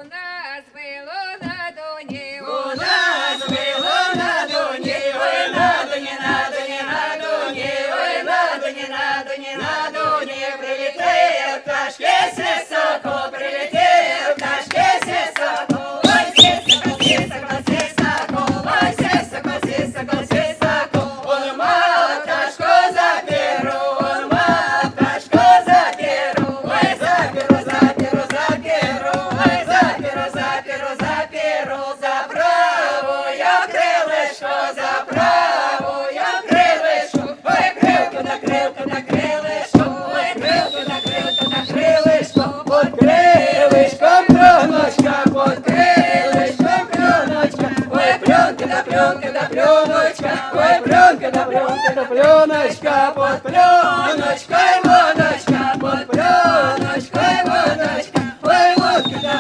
нас било на доні, У нас було на доні, ой, на доні, на доні, на доні, ой, на доні, на доні, на доні, прилетів пташки сисоко, прилетів пташки сисоко, ой, сисоко, сисоко, сисоко, ой, сисоко, сисоко, сисоко, он мав пташку за перу, он мав пташку за перу, ой, за перу, за перу, за перу, ой, за перу, за перу, за перу, за правою крилишко, за правою крилишко, ой, крилко на крилко на крилишко, ой, крилко на крилко на крилишко, под крилишком проночка, под крилишком проночка, ой, пленка да пленка да пленочка, ой, пленка да пленка да пленочка, под пленочкой водочка, под пленочкой водочка, ой, водка да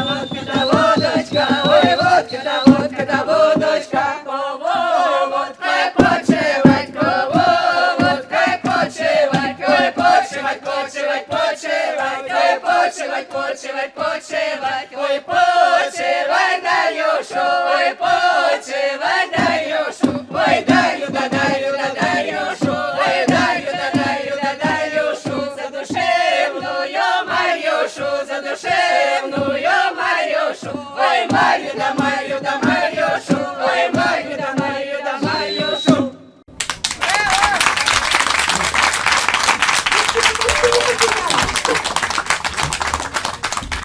водочка, ой, водка да водочка, кого водкой почивать, кого водкой почивать, ой, почивать, почивать, почивать, ой, почивать, почивать, почивать.